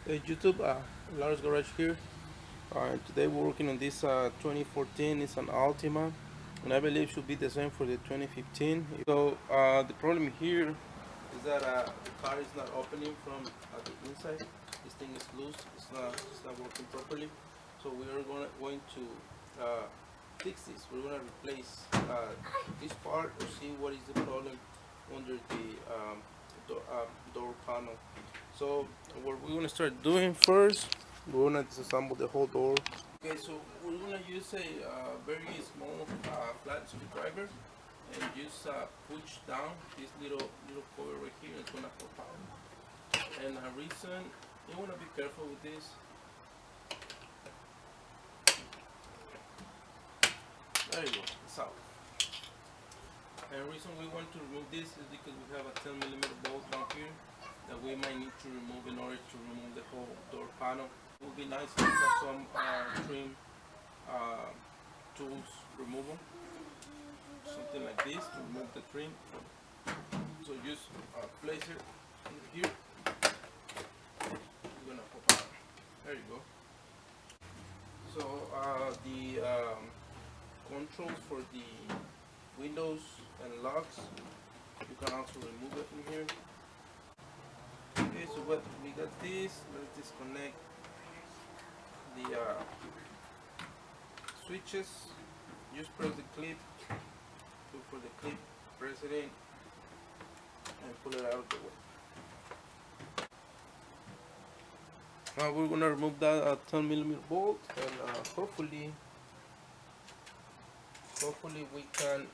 Hey YouTube, Lars Garage here. Today we're working on this 2014 Nissan Altima, and I believe should be the same for the 2015. So the problem here is that the car is not opening from the inside. This thing is loose. It's not working properly. So we are going to fix this. We're gonna replace this part or see what is the problem under the door panel. So what we're gonna start doing first, we're gonna disassemble the whole door. Okay, so we're gonna use a very small flat screwdriver and just push down this little cover right here. It's gonna pop out. And a reason you wanna be careful with this. There you go, it's out. And the reason we want to remove this is because we have a 10mm bolt down here that we might need to remove in order to remove the whole door panel. It would be nice if we have some trim tools removal, something like this to remove the trim. So just place it under here. You're gonna pop out. There you go. So the controls for the windows and locks, you can also remove it from here. Okay, so what we got this. Let's disconnect the switches. Just press the clip. Look for the clip. Press it in and pull it out of the way. Now we're gonna remove that 10mm bolt, and hopefully we can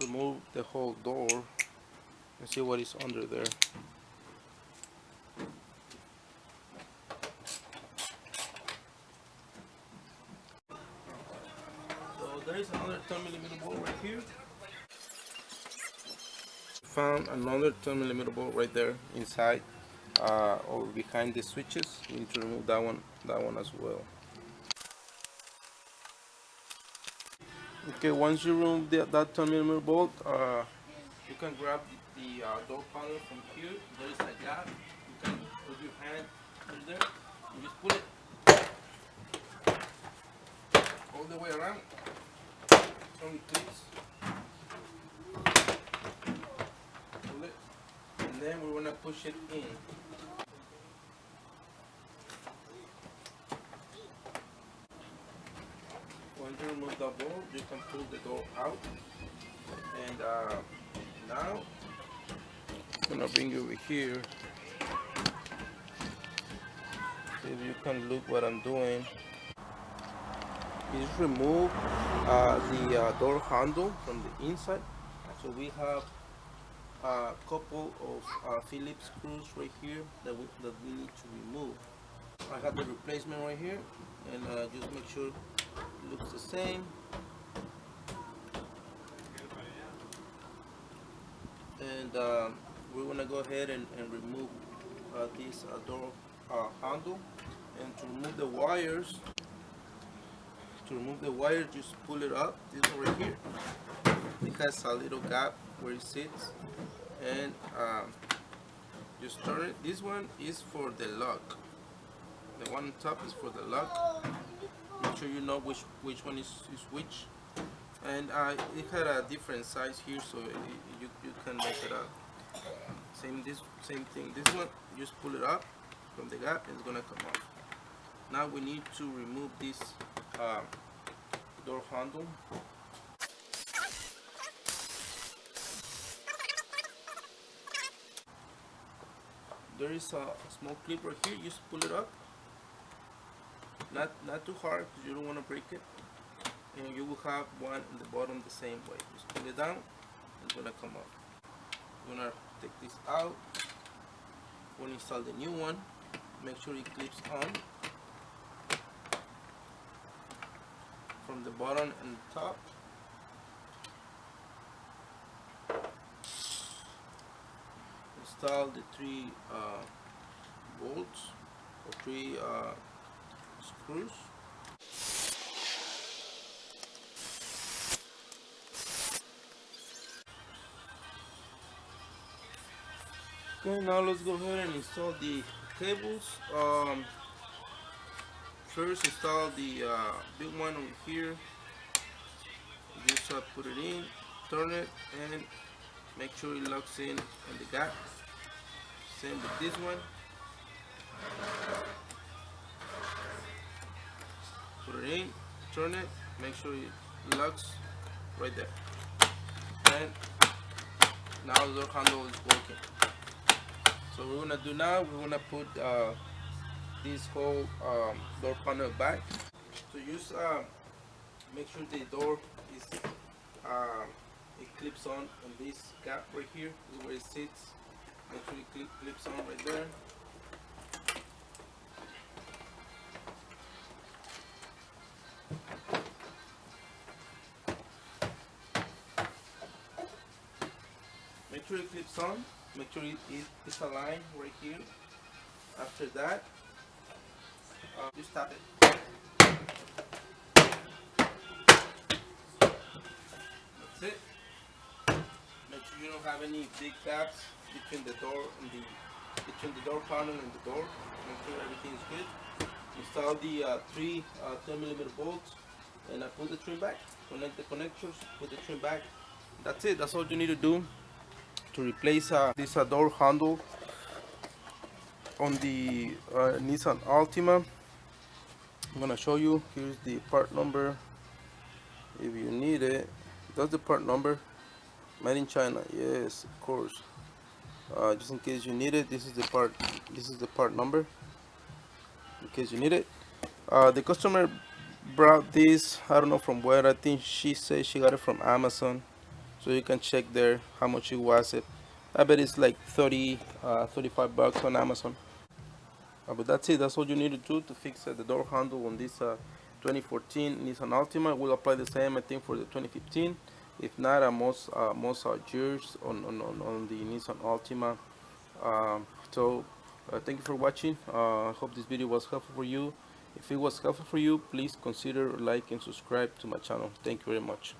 remove the whole door and see what is under there. So there is another 10mm bolt right here. Found another 10mm bolt right there inside or behind the switches. You need to remove that one as well. Okay, once you remove that 10mm bolt, you can grab the door panel from here. There is a gap. You can put your hand in there and just pull it all the way around. Only clips. Pull it, and then we're gonna push it in. Once you remove the bolt, you can pull the door out. And now I'm gonna bring you over here. See if you can look what I'm doing. You just remove the door handle from the inside. So we have a couple of Phillips screws right here that we need to remove. I have the replacement right here, and just make sure it looks the same. And we're gonna go ahead and remove this door handle. And to remove the wires, just pull it up. This one right here, it has a little gap where it sits, and just turn it. This one is for the lock. The one on top is for the lock. Make sure you know which one is which. And it had a different size here, so you can make it up. Same thing. This one, just pull it up from the gap, and it's gonna come off. Now we need to remove this door handle. There is a small clip right here. Just pull it up. Not too hard because you don't want to break it. And you will have one in the bottom the same way. Just pull it down. It's gonna come up. We're gonna take this out. We'll install the new one. Make sure it clips on from the bottom and the top. Install the three bolts or three screws. Okay, now let's go ahead and install the cables, first install the big one over here. Just put it in, turn it, and make sure it locks in the gap. Same with this one. Put it in, turn it, make sure it locks right there. And now the door handle is working. So what we're gonna do now, we're gonna put this whole door panel back. So just make sure the door is it clips on this gap right here. This is where it sits. Make sure it clips on right there. Make sure it clips on. Make sure it's aligned right here. After that, just tap it. That's it. Make sure you don't have any big gaps between the door and between the door panel and the door. Make sure everything is good. Install the three 10mm bolts, and I put the trim back. Connect the connectors. Put the trim back. That's it. That's all you need to do to replace this door handle on the Nissan Altima. I'm gonna show you. Here's the part number. If you need it, that's the part number. Made in China. Yes, of course. Just in case you need it, this is the part. This is the part number. In case you need it. The customer brought this. I don't know from where. I think she said she got it from Amazon. So you can check there how much it was. I bet it's like 35 bucks on Amazon. But that's it. That's all you need to do to fix the door handle on this 2014 Nissan Altima. We'll apply the same, I think, for the 2015. If not, most years on the Nissan Altima. Thank you for watching. I hope this video was helpful for you. If it was helpful for you, please consider like and subscribe to my channel. Thank you very much.